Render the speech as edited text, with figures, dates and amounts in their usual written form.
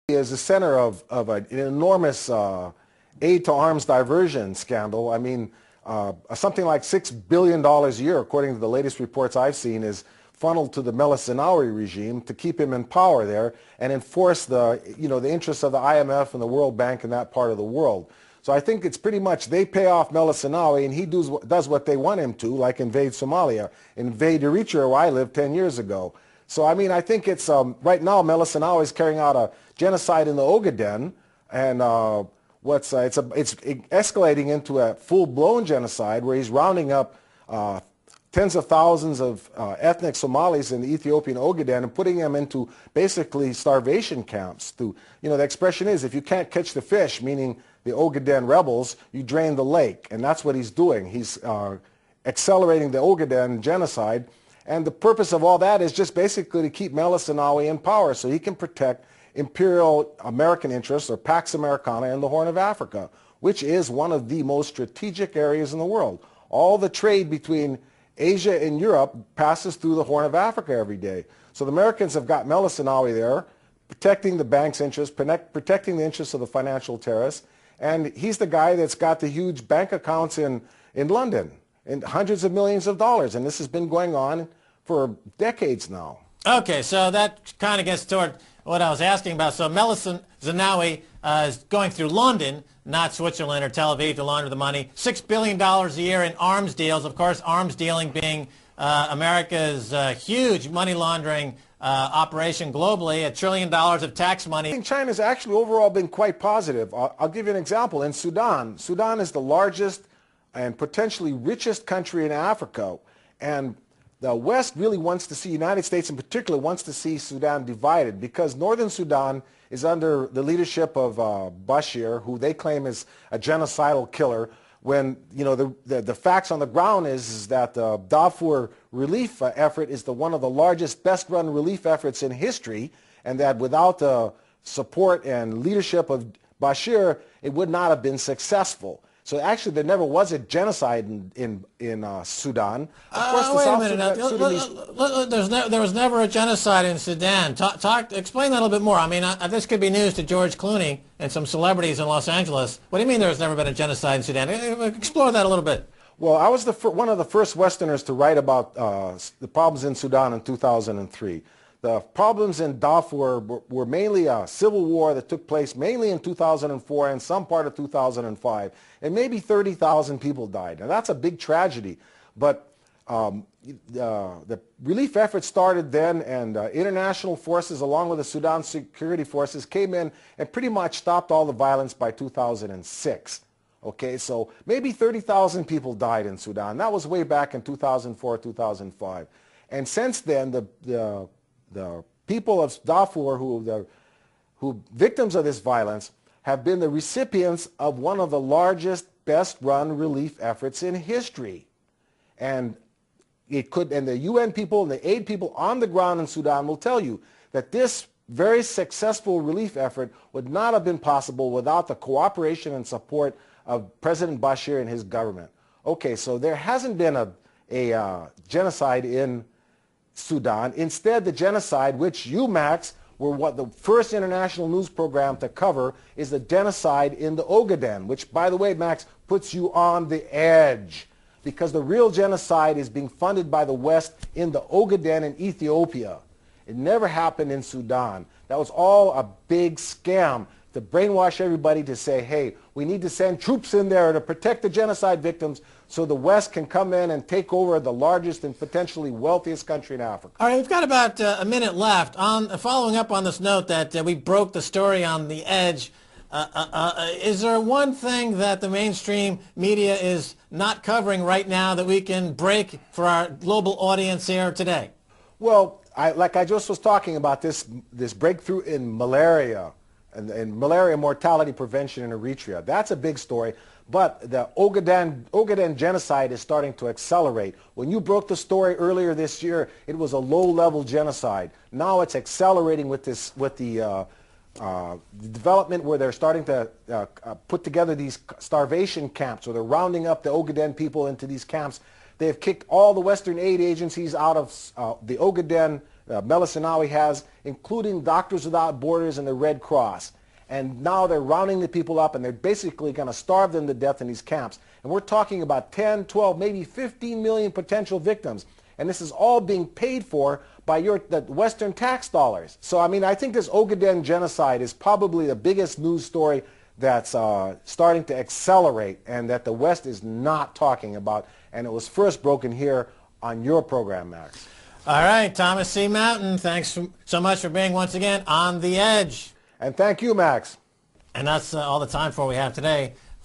is the center of an enormous aid to arms diversion scandal. I mean, something like $6 billion a year, according to the latest reports I've seen, is funneled to the Meles Zenawi regime to keep him in power there and enforce the interests of the IMF and the World Bank in that part of the world. So I think it's pretty much they pay off Meles Zenawi and he does what they want him to, like invade Somalia, invade Eritrea where I lived 10 years ago. So I mean, I think it's right now Meles Zenawi is carrying out a genocide in the Ogaden, and it's escalating into a full-blown genocide where he's rounding up tens of thousands of ethnic Somalis in the Ethiopian Ogaden and putting them into basically starvation camps. The expression is, if you can't catch the fish, meaning the Ogaden rebels, you drain the lake, and that's what he's doing. He's accelerating the Ogaden genocide, and the purpose of all that is just basically to keep Meles Zenawi in power so he can protect imperial American interests, or Pax Americana, in the Horn of Africa, which is one of the most strategic areas in the world. All the trade between Asia and Europe passes through the Horn of Africa every day. So the Americans have got Meles Zenawi there, protecting the bank's interests, protecting the interests of the financial terrorists, and he's the guy that's got the huge bank accounts in London, and hundreds of millions of dollars, and this has been going on for decades now. Okay, so that kind of gets toward what I was asking about. So Meles Zenawi is going through London, not Switzerland or Tel Aviv, to launder the money. $6 billion a year in arms deals. Of course, arms dealing being America's huge money laundering operation globally, $1 trillion of tax money. I think China's actually overall been quite positive. I'll give you an example. In Sudan, Sudan is the largest and potentially richest country in Africa, and the West really wants to see, United States in particular, wants to see Sudan divided, because northern Sudan is under the leadership of Bashir, who they claim is a genocidal killer, when the facts on the ground is that the Darfur relief effort is one of the largest, best-run relief efforts in history, and that without the support and leadership of Bashir, it would not have been successful. So actually, there never was a genocide in Sudan. Of course, wait a minute. There was never a genocide in Sudan. Explain that a little bit more. I mean, this could be news to George Clooney and some celebrities in Los Angeles. What do you mean there's never been a genocide in Sudan? Explore that a little bit. Well, I was one of the first Westerners to write about the problems in Sudan in 2003. The problems in Darfur were mainly a civil war that took place mainly in 2004 and some part of 2005, and maybe 30,000 people died. Now that's a big tragedy, but the relief effort started then, and international forces along with the Sudan security forces came in and pretty much stopped all the violence by 2006. Okay, so maybe 30,000 people died in Sudan. That was way back in 2004, 2005. And since then, the people of Darfur who victims of this violence have been the recipients of one of the largest, best-run relief efforts in history. And the UN people and the aid people on the ground in Sudan will tell you that this very successful relief effort would not have been possible without the cooperation and support of President Bashir and his government. Okay, so there hasn't been a genocide in Sudan. Instead, the genocide, which you, Max, were the first international news program to cover, is the genocide in the Ogaden, which, by the way, Max, puts you on the edge, because the real genocide is being funded by the West in the Ogaden in Ethiopia. It never happened in Sudan. That was all a big scam to brainwash everybody to say, hey, we need to send troops in there to protect the genocide victims so the West can come in and take over the largest and potentially wealthiest country in Africa. All right, we've got about a minute left. Following up on this note that we broke the story on the edge, is there one thing that the mainstream media is not covering right now that we can break for our global audience here today? Well, like I just was talking about, this breakthrough in malaria and malaria mortality prevention in Eritrea. That's a big story. But the Ogaden genocide is starting to accelerate. When you broke the story earlier this year, it was a low-level genocide. Now it's accelerating with the development where they're starting to put together these starvation camps, or they're rounding up the Ogaden people into these camps. They have kicked all the Western aid agencies out of the Ogaden Meles Zenawi has, including Doctors Without Borders and the Red Cross. And now they're rounding the people up, and they're basically going to starve them to death in these camps. And we're talking about 10, 12, maybe 15 million potential victims. And this is all being paid for by the Western tax dollars. So, I mean, I think this Ogaden genocide is probably the biggest news story that's starting to accelerate and that the West is not talking about. And it was first broken here on your program, Max. All right, Thomas C. Mountain, thanks so much for being once again on The Edge. And thank you, Max. And that's all the time for we have today.